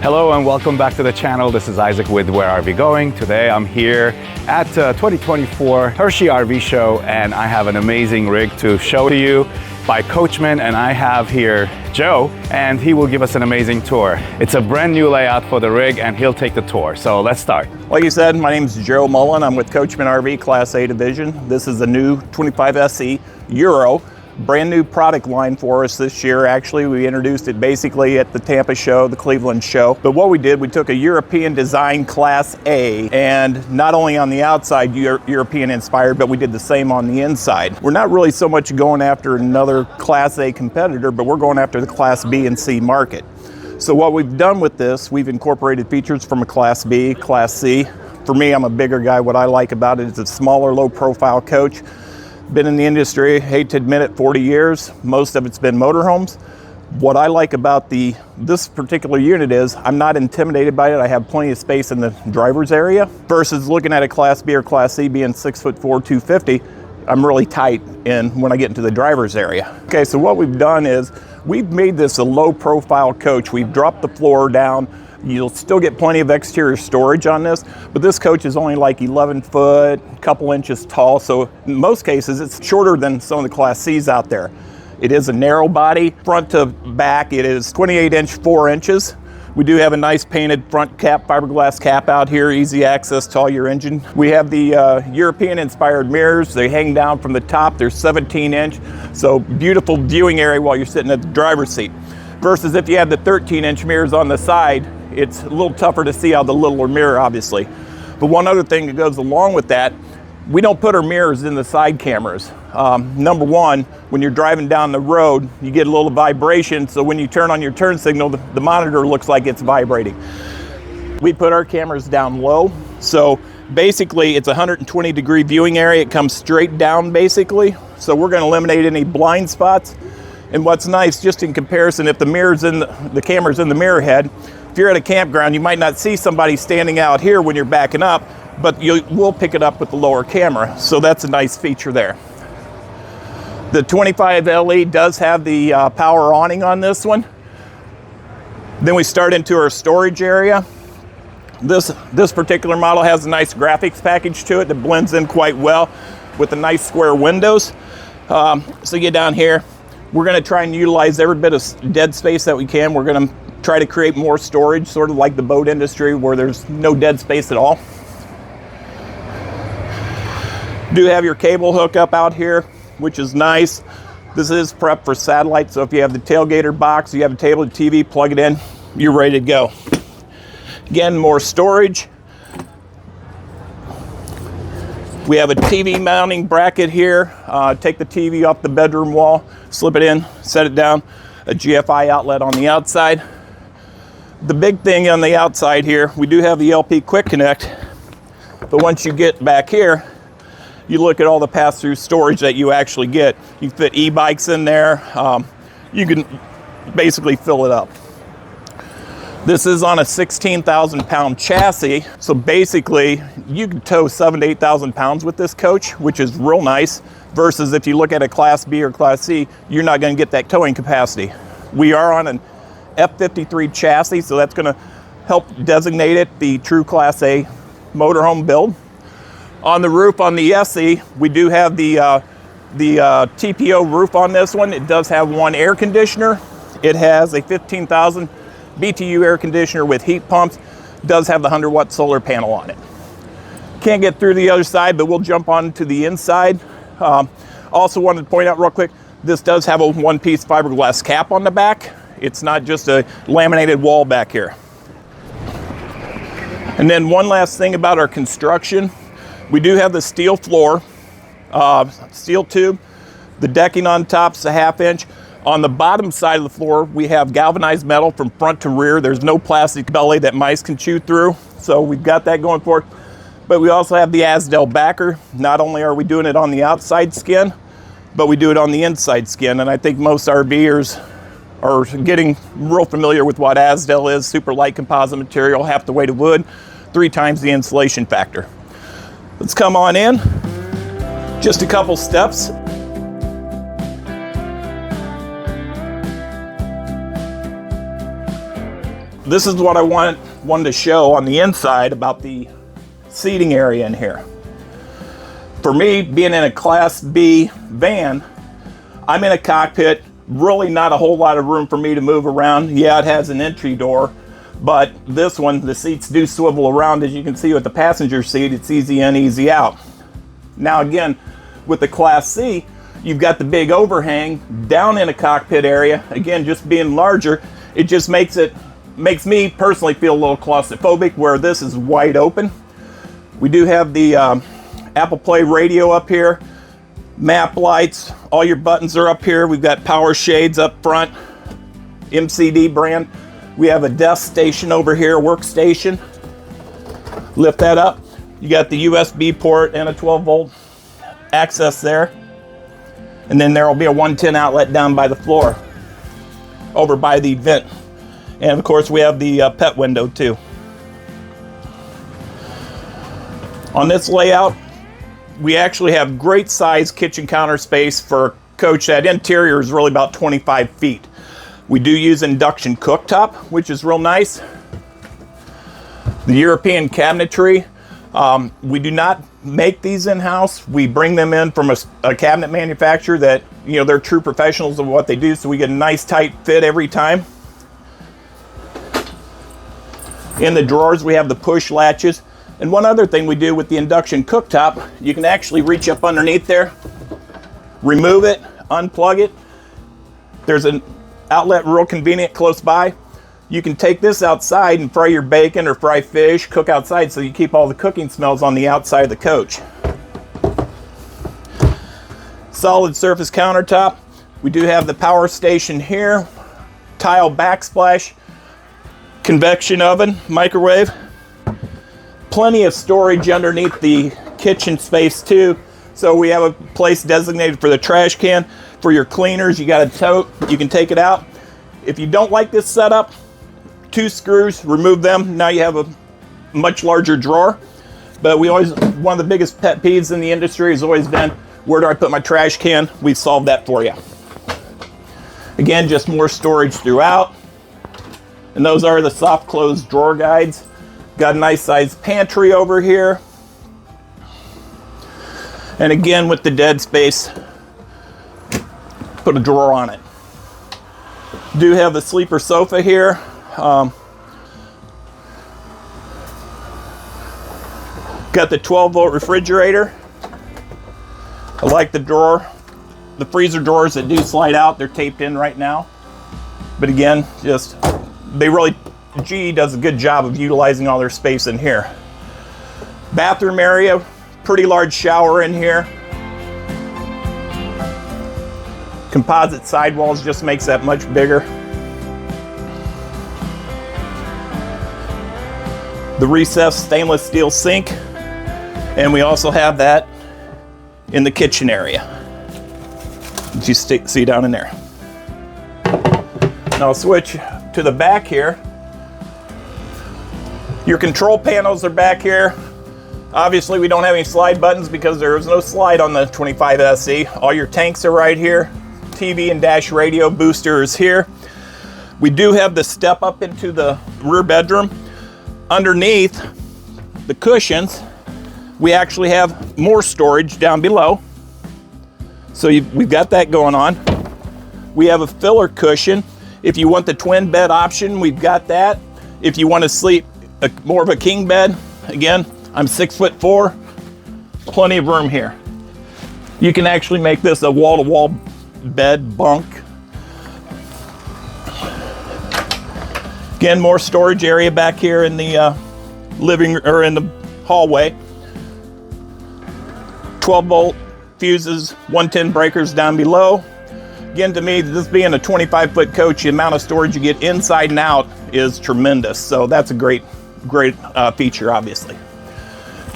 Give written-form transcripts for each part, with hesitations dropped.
Hello and welcome back to the channel. This is Isaac with Where Are We Going? Today I'm here at 2024 Hershey RV Show and I have an amazing rig to show to you by Coachmen, and I have here Joe and he will give us an amazing tour. It's a brand new layout for the rig and he'll take the tour. So let's start. Like you said, my name is Joe Mullen. I'm with Coachmen RV Class A Division. This is a new 25 SE Euro. Brand new product line for us this year. Actually, we introduced it basically at the Tampa show, the Cleveland show. But what we did, we took a European design Class A, and not only on the outside European inspired, but we did the same on the inside. We're not really so much going after another Class A competitor, but we're going after the Class B and C market. So what we've done with this, we've incorporated features from a Class B, Class C. For me, I'm a bigger guy. What I like about it is a smaller, low profile coach. Been in the industry, hate to admit it, 40 years. Most of it's been motorhomes. What I like about this particular unit is I'm not intimidated by it. I have plenty of space in the driver's area versus looking at a Class B or Class C being 6'4", 250. I'm really tight when I get into the driver's area. Okay, so what we've done is we've made this a low profile coach. We've dropped the floor down. You'll still get plenty of exterior storage on this, but this coach is only like 11 foot, a couple inches tall. So in most cases, it's shorter than some of the Class C's out there. It is a narrow body, front to back. It is 28 inch, 4 inches. We do have a nice painted front cap, fiberglass cap out here, easy access to all your engine. We have the European inspired mirrors. They hang down from the top. They're 17 inch. So beautiful viewing area while you're sitting at the driver's seat. Versus if you have the 13 inch mirrors on the side, it's a little tougher to see out the littler mirror, obviously. But one other thing that goes along with that, we don't put our mirrors in the side cameras. Number one, when you're driving down the road, you get a little vibration. So when you turn on your turn signal, the monitor looks like it's vibrating. We put our cameras down low. So basically it's a 120-degree viewing area. It comes straight down basically. So we're gonna eliminate any blind spots. And what's nice, just in comparison, if the camera's in the mirror head, if you're at a campground, you might not see somebody standing out here when you're backing up, but you will pick it up with the lower camera. So that's a nice feature there. The 25 LE does have the power awning on this one. Then we start into our storage area. This particular model has a nice graphics package to it that blends in quite well with the nice square windows. So you get down here, we're gonna try and utilize every bit of dead space that we can. We're gonna try to create more storage, sort of like the boat industry where there's no dead space at all. Do have your cable hookup out here, which is nice. This is prepped for satellite, so if you have the tailgater box, you have a table TV, plug it in, you're ready to go. Again, more storage. We have a TV mounting bracket here. Take the TV off the bedroom wall, slip it in, set it down. A GFI outlet on the outside. The big thing on the outside here, we do have the LP Quick Connect, but once you get back here, you look at all the pass-through storage that you actually get. You fit e-bikes in there. You can basically fill it up. This is on a 16,000 pound chassis. So basically you can tow 7,000 to 8,000 pounds with this coach, which is real nice. Versus if you look at a Class B or Class C, you're not gonna get that towing capacity. We are on an F53 chassis, so that's gonna help designate it the true Class A motorhome build. On the roof on the SE, we do have the TPO roof on this one. It does have one air conditioner. It has a 15,000 BTU air conditioner with heat pumps. It does have the 100-watt solar panel on it. Can't get through the other side, but we'll jump on to the inside. Also wanted to point out real quick, this does have a one-piece fiberglass cap on the back. It's not just a laminated wall back here. And then one last thing about our construction, we do have the steel floor, steel tube. The decking on top's a 1/2 inch. On the bottom side of the floor, we have galvanized metal from front to rear. There's no plastic belly that mice can chew through. So we've got that going for it. But we also have the Asdel backer. Not only are we doing it on the outside skin, but we do it on the inside skin. And I think most RVers are getting real familiar with what Asdel is. Super light composite material, half the weight of wood, 3 times the insulation factor. Let's come on in. Just a couple steps. this is what I wanted to show on the inside about the seating area in here. For me, being in a Class B van, I'm in a cockpit, really not a whole lot of room for me to move around. Yeah, it has an entry door, but this one, the seats do swivel around. As you can see with the passenger seat, it's easy in, easy out. Now again, with the Class C, you've got the big overhang down in a cockpit area. Again, just being larger, it just makes me personally feel a little claustrophobic, where this is wide open. We do have the Apple Play radio up here, map lights, all your buttons are up here. We've got power shades up front, MCD brand. We have a desk station over here, workstation. Lift that up. You got the USB port and a 12-volt access there. And then there will be a 110 outlet down by the floor, over by the vent. And of course we have the pet window too. On this layout, we actually have great size kitchen counter space for a coach. That interior is really about 25 feet. We do use induction cooktop, which is real nice. The European cabinetry, we do not make these in-house. We bring them in from a cabinet manufacturer that, you know, they're true professionals of what they do, so we get a nice tight fit every time. In the drawers, we have the push latches. And one other thing we do with the induction cooktop, you can actually reach up underneath there, remove it, unplug it. There's an outlet real convenient close by. You can take this outside and fry your bacon or fry fish, cook outside, so you keep all the cooking smells on the outside of the coach. Solid surface countertop. We do have the power station here, tile backsplash, convection oven, microwave. Plenty of storage underneath the kitchen space too. So we have a place designated for the trash can. For your cleaners, you got a tote, you can take it out. If you don't like this setup, 2 screws, remove them. Now you have a much larger drawer. But one of the biggest pet peeves in the industry has always been, where do I put my trash can? We've solved that for you. Again, just more storage throughout. And those are the soft close drawer guides. Got a nice sized pantry over here. And again, with the dead space, put a drawer on it. Do have the sleeper sofa here. Got the 12-volt refrigerator. I like the drawer. The freezer drawers that do slide out, they're taped in right now. But again, GE does a good job of utilizing all their space in here. Bathroom area, pretty large shower in here. Composite sidewalls just makes that much bigger. The recessed stainless steel sink, and we also have that in the kitchen area, that you see down in there. Now I'll switch to the back here. Your control panels are back here. Obviously we don't have any slide buttons because there is no slide on the 25 SE. All your tanks are right here. TV and dash radio booster is here. We do have the step up into the rear bedroom. Underneath the cushions, we actually have more storage down below. So we've got that going on. We have a filler cushion. If you want the twin bed option, we've got that. If you want to sleep more of a king bed, again, I'm 6'4", plenty of room here. You can actually make this a wall-to-wall bed bunk. Again, more storage area back here in the in the hallway. 12-volt fuses, 110 breakers down below. Again, to me, this being a 25-foot coach, the amount of storage you get inside and out is tremendous. So that's a great feature, obviously.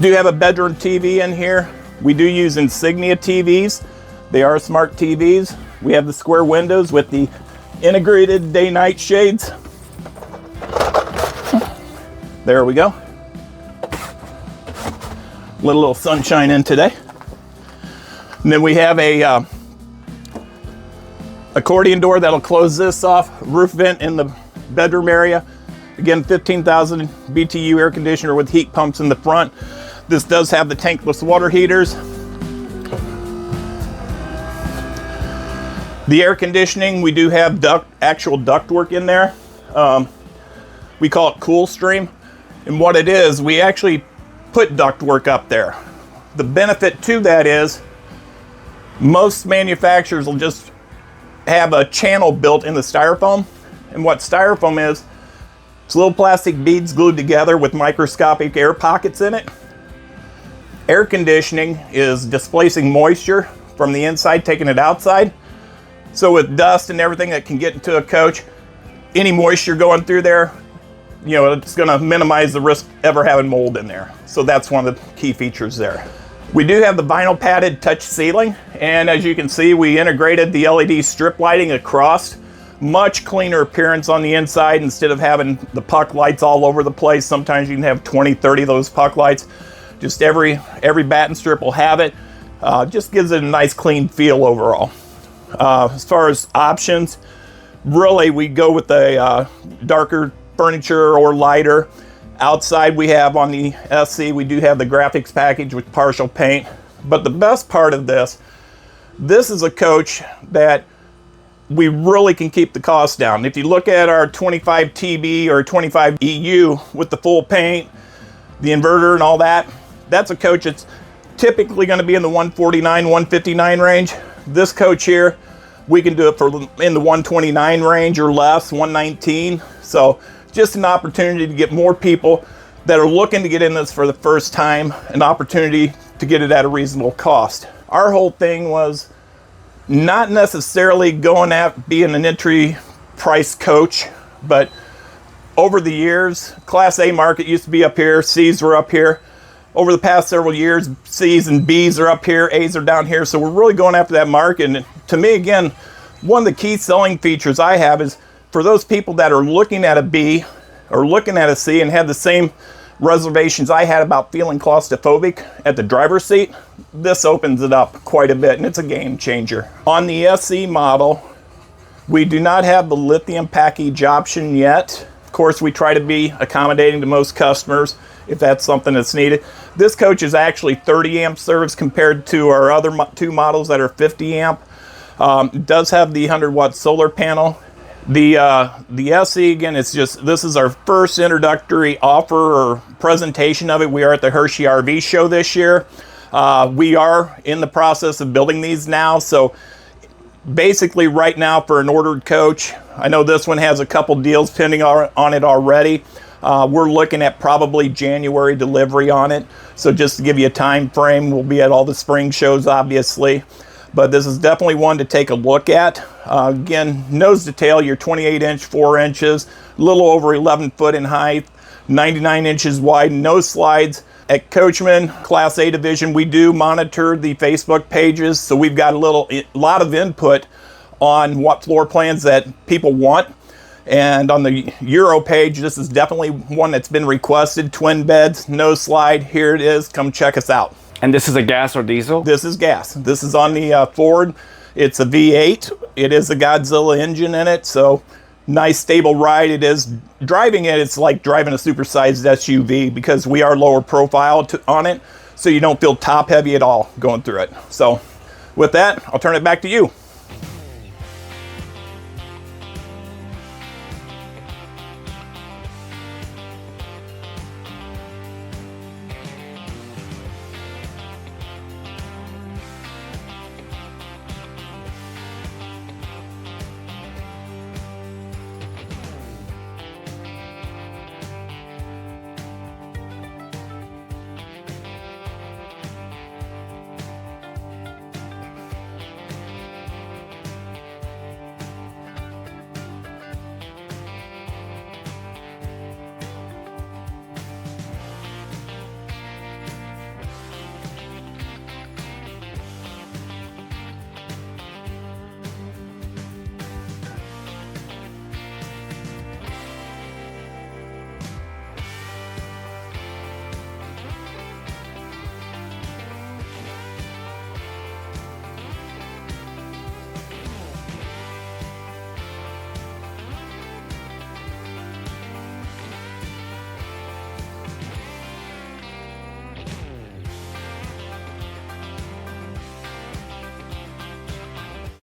Do have a bedroom TV in here. We do use Insignia TVs. They are smart TVs. We have the square windows with the integrated day-night shades. There we go. Let a little sunshine in today. And then we have a accordion door that'll close this off, roof vent in the bedroom area. Again, 15,000 BTU air conditioner with heat pumps in the front. This does have the tankless water heaters. The air conditioning, we do have actual ductwork in there. We call it Cool Stream. And what it is, we actually put ductwork up there. The benefit to that is most manufacturers will just have a channel built in the styrofoam. And what styrofoam is, it's little plastic beads glued together with microscopic air pockets in it. Air conditioning is displacing moisture from the inside, taking it outside. So with dust and everything that can get into a coach, any moisture going through there, you know, it's going to minimize the risk ever having mold in there. So that's one of the key features there. We do have the vinyl padded touch ceiling, and as you can see, we integrated the LED strip lighting across. Much cleaner appearance on the inside instead of having the puck lights all over the place. Sometimes you can have 20, 30 of those puck lights. Just every batten strip will have it. Just gives it a nice clean feel overall. As far as options, really we go with a darker furniture or lighter. Outside we have on the SC, we do have the graphics package with partial paint. But the best part of this is a coach that we really can keep the cost down. If you look at our 25 TB or 25 EU with the full paint, the inverter and all that, that's a coach that's typically going to be in the 149, 159 range. This coach here, we can do it for in the 129 range or less, 119. So just an opportunity to get more people that are looking to get in this for the first time, an opportunity to get it at a reasonable cost. Our whole thing was not necessarily going at being an entry price coach, but over the years, Class A market used to be up here, C's were up here. Over the past several years, C's and B's are up here, A's are down here, so we're really going after that market. And to me, again, one of the key selling features I have is for those people that are looking at a B or looking at a C and have the same reservations I had about feeling claustrophobic at the driver's seat, this opens it up quite a bit, and it's a game changer. On the SE model, we do not have the lithium package option yet. Of course, we try to be accommodating to most customers if that's something that's needed. This coach is actually 30 amp service compared to our other two models that are 50 amp. It does have the 100 watt solar panel. The SE, again, it's just, this is our first introductory offer or presentation of it. We are at the Hershey RV Show this year. We are in the process of building these now. So basically right now for an ordered coach, I know this one has a couple deals pending on it already. We're looking at probably January delivery on it. So just to give you a time frame, we'll be at all the spring shows, obviously. But this is definitely one to take a look at. Again, nose to tail, you're 28 inch, 4 inches, a little over 11 foot in height, 99 inches wide, no slides. At Coachmen Class A Division, we do monitor the Facebook pages. So we've got a lot of input on what floor plans that people want. And on the Euro page, this is definitely one that's been requested. Twin beds, no slide, here it is, come check us out. And this is a gas or diesel? This is gas. This is on the Ford. It's a V8. It is a Godzilla engine in it, so nice stable ride. It is, driving it, it's like driving a supersized SUV because we are lower profile on it, so you don't feel top heavy at all going through it. So with that, I'll turn it back to you.